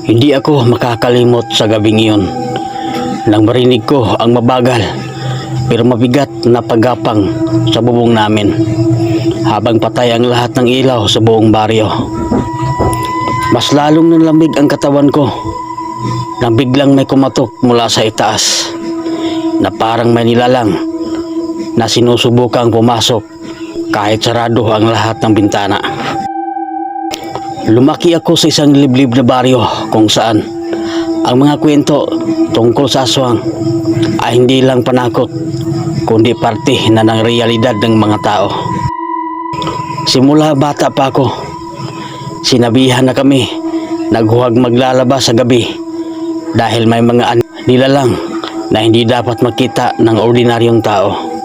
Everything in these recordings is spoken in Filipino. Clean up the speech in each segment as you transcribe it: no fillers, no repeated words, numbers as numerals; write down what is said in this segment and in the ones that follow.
Hindi ako makakalimot sa gabing iyon nang marinig ko ang mabagal pero mabigat na paggapang sa bubong namin habang patay ang lahat ng ilaw sa buong baryo. Mas lalong nanlamig ang katawan ko nang biglang may kumatok mula sa itaas na parang may nilalang na sinusubukang pumasok kahit sarado ang lahat ng bintana. Lumaki ako sa isang liblib na baryo kung saan ang mga kwento tungkol sa aswang ay hindi lang panakot kundi parte na ng realidad ng mga tao. Simula bata pa ako, sinabihan na kami naghuwag maglalabas sa gabi dahil may mga nilalang na hindi dapat makita ng ordinaryong tao.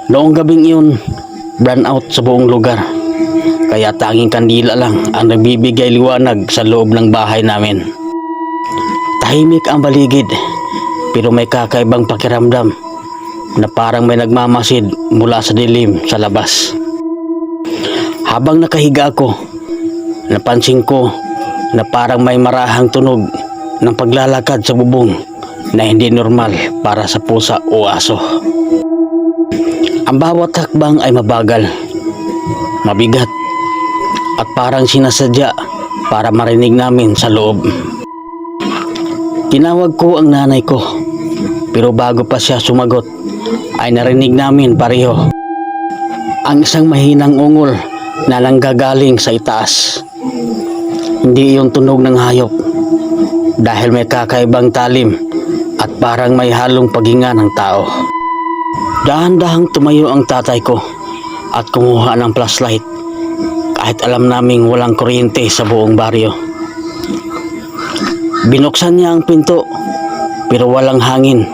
Noong gabing iyon, brown out sa buong lugar, kaya tanging kandila lang ang nagbibigay liwanag sa loob ng bahay namin. Tahimik ang paligid pero may kakaibang pakiramdam na parang may nagmamasid mula sa dilim sa labas. Habang nakahiga ako, napansin ko na parang may marahang tunog ng paglalakad sa bubong na hindi normal para sa pusa o aso. Ang bawat hakbang ay mabagal, mabigat, at parang sinasadya para marinig namin sa loob. Tinawag ko ang nanay ko, pero bago pa siya sumagot ay narinig namin pareho ang isang mahinang ungol na nanggagaling sa itaas. Hindi iyon tunog ng hayop dahil may kakaibang talim at parang may halong paghinga ng tao. Dahan-dahang tumayo ang tatay ko at kumuha ng flashlight kahit alam naming walang kuryente sa buong baryo. Binuksan niya ang pinto pero walang hangin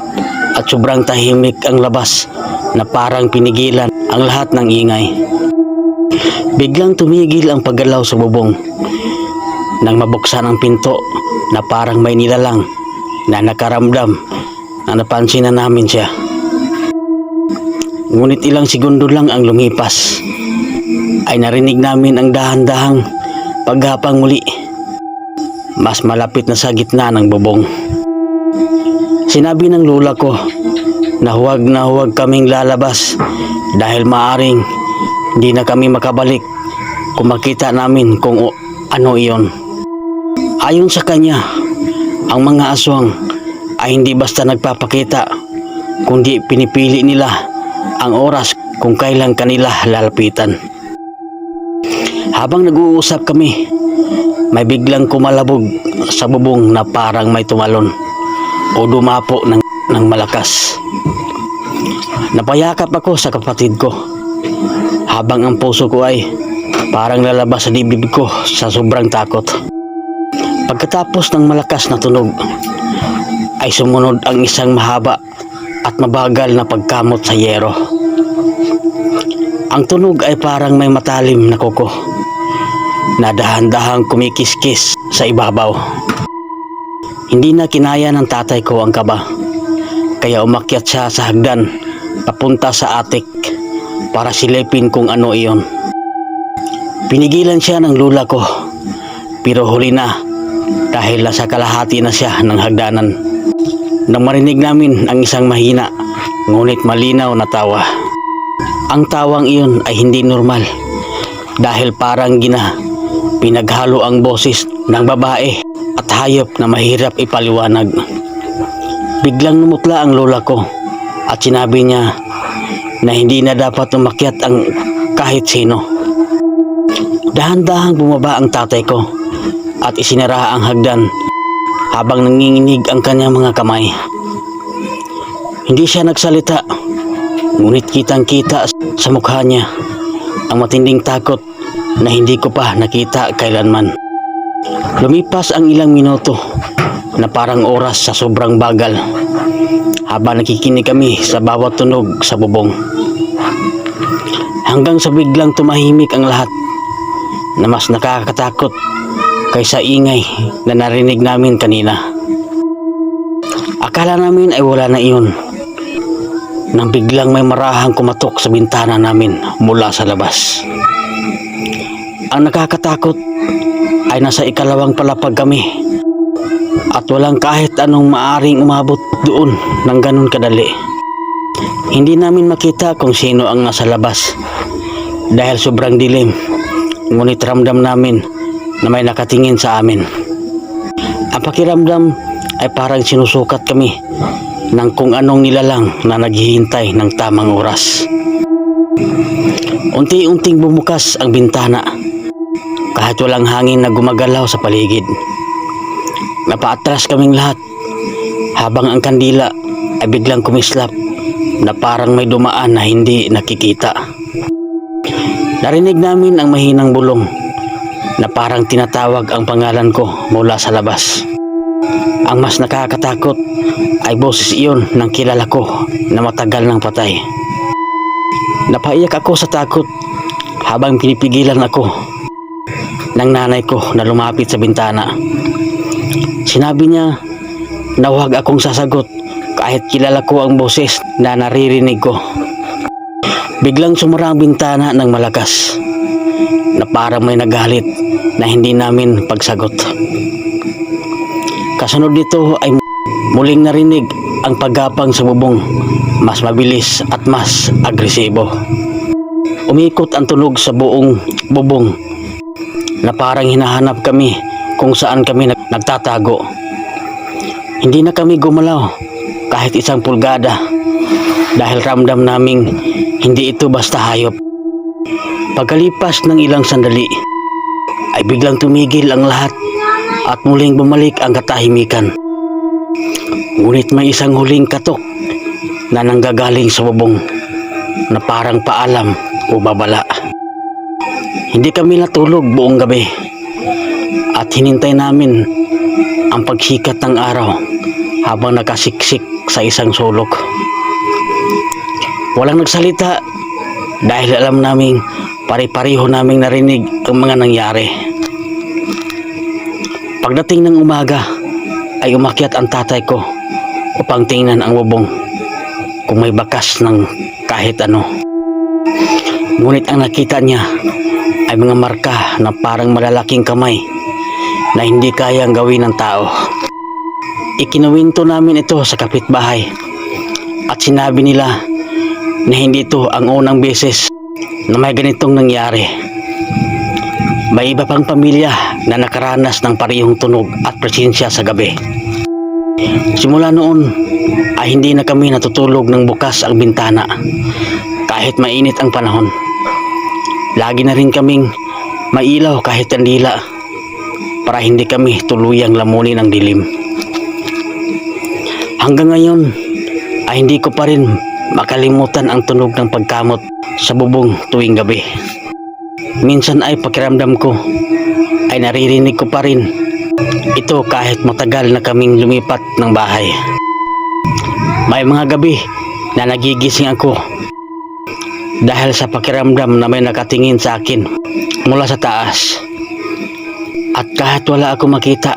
at sobrang tahimik ang labas na parang pinigilan ang lahat ng ingay. Biglang tumigil ang paggalaw sa bubong nang mabuksan ang pinto na parang may nilalang na nakaramdam na napansin na namin siya. Ngunit ilang segundo lang ang lumipas ay narinig namin ang dahan-dahang paghapang muli, mas malapit na sa gitna ng bubong. Sinabi ng lola ko na huwag kaming lalabas dahil maaring hindi na kami makabalik kung makita namin kung ano iyon. Ayon sa kanya, ang mga aswang ay hindi basta nagpapakita kundi pinipili nila ang oras kung kailan kanila lalapitan. Habang nag-uusap kami, may biglang kumalabog sa bubong na parang may tumalon o dumapo ng malakas. Napayakap ako sa kapatid ko habang ang puso ko ay parang lalabas sa dibdib ko sa sobrang takot. Pagkatapos ng malakas na tunog ay sumunod ang isang mahaba at mabagal na pagkamot sa yero. Ang tunog ay parang may matalim na kuko na dahan-dahang kumikiskis sa ibabaw. Hindi na kinaya ng tatay ko ang kaba, kaya umakyat siya sa hagdan papunta sa atik para silipin kung ano iyon. Pinigilan siya ng lula ko pero huli na dahil nasa kalahati na siya ng hagdanan nang marinig namin ang isang mahina ngunit malinaw na tawa. Ang tawang iyon ay hindi normal dahil parang pinaghalo ang boses ng babae at hayop na mahirap ipaliwanag. Biglang numutla ang lola ko at sinabi niya na hindi na dapat umakyat ang kahit sino. Dahan-dahang bumaba ang tatay ko at isinara ang hagdan habang nanginginig ang kanyang mga kamay. Hindi siya nagsalita, ngunit kitang-kita sa mukha niya ang matinding takot na hindi ko pa nakita kailanman. Lumipas ang ilang minuto na parang oras sa sobrang bagal habang nakikinig kami sa bawat tunog sa bubong. Hanggang sa biglang tumahimik ang lahat na mas nakakatakot kaysa ingay na narinig namin kanina. Akala namin ay wala na iyon nang biglang may marahang kumatok sa bintana namin mula sa labas. Ang nakakatakot ay nasa ikalawang palapag kami at walang kahit anong maaring umabot doon ng ganun kadali. Hindi namin makita kung sino ang nasa labas dahil sobrang dilim, ngunit ramdam namin na may nakatingin sa amin. Ang pakiramdam ay parang sinusukat kami ng kung anong nilalang na naghihintay ng tamang oras. Unti-unting bumukas ang bintana kahit walang hangin na gumagalaw sa paligid. Napaatras kaming lahat habang ang kandila ay biglang kumislap na parang may dumaan na hindi nakikita. Narinig namin ang mahinang bulong na parang tinatawag ang pangalan ko mula sa labas. Ang mas nakakatakot ay boses iyon ng kilala ko na matagal nang patay. Napaiyak ako sa takot habang pinipigilan ako ng nanay ko na lumapit sa bintana. Sinabi niya na huwag akong sasagot kahit kilala ko ang boses na naririnig ko. Biglang sumara ang bintana ng malakas na parang may nagalit na hindi namin pagsagot. Kasunod nito ay muling narinig ang paggapang sa bubong, mas mabilis at mas agresibo. Umikot ang tunog sa buong bubong na parang hinahanap kami kung saan kami nagtatago. Hindi na kami gumalaw kahit isang pulgada dahil ramdam naming hindi ito basta hayop. Pagkalipas ng ilang sandali ay biglang tumigil ang lahat at muling bumalik ang katahimikan. Ngunit may isang huling katok na nanggagaling sa bubong na parang paalam o babala. Hindi kami natulog buong gabi at hinintay namin ang pagsikat ng araw habang nakasiksik sa isang sulok. Walang nagsalita dahil alam naming pare-pareho naming narinig ang mga nangyari. Pagdating ng umaga ay umakyat ang tatay ko upang tingnan ang bubong kung may bakas ng kahit ano. Ngunit ang nakita niya ay mga marka na parang malalaking kamay na hindi kayang gawin ng tao. Ikinuwento namin ito sa kapitbahay at sinabi nila na hindi ito ang unang beses na may ganitong nangyari. May iba pang pamilya na nakaranas ng parehong tunog at presensya sa gabi. Simula noon ay hindi na kami natutulog ng bukas ang bintana kahit mainit ang panahon. Lagi na rin kaming mailaw kahit kandila para hindi kami tuluyang lamunin ng dilim. Hanggang ngayon ay hindi ko pa rin makalimutan ang tunog ng pagkamot sa bubong tuwing gabi. Minsan ay pakiramdam ko ay naririnig ko pa rin ito kahit matagal na kaming lumipat ng bahay. May mga gabi na nagigising ako dahil sa pakiramdam na may nakatingin sa akin mula sa taas. At kahit wala ako makita,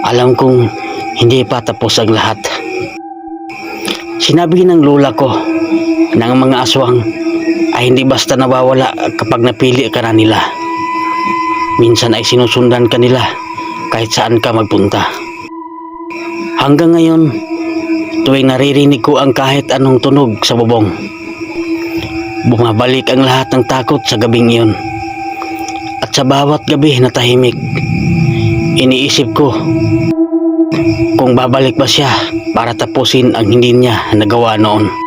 alam kong hindi pa tapos ang lahat. Sinabi ng lola ko na ang mga aswang ay hindi basta nawawala kapag napili ka na nila. Minsan ay sinusundan ka nila kahit saan ka magpunta. Hanggang ngayon, tuwing naririnig ko ang kahit anong tunog sa bubong, bumabalik ang lahat ng takot sa gabing iyon. At sa bawat gabi na tahimik, iniisip ko kung babalik ba siya para tapusin ang hindi niya nagawa noon.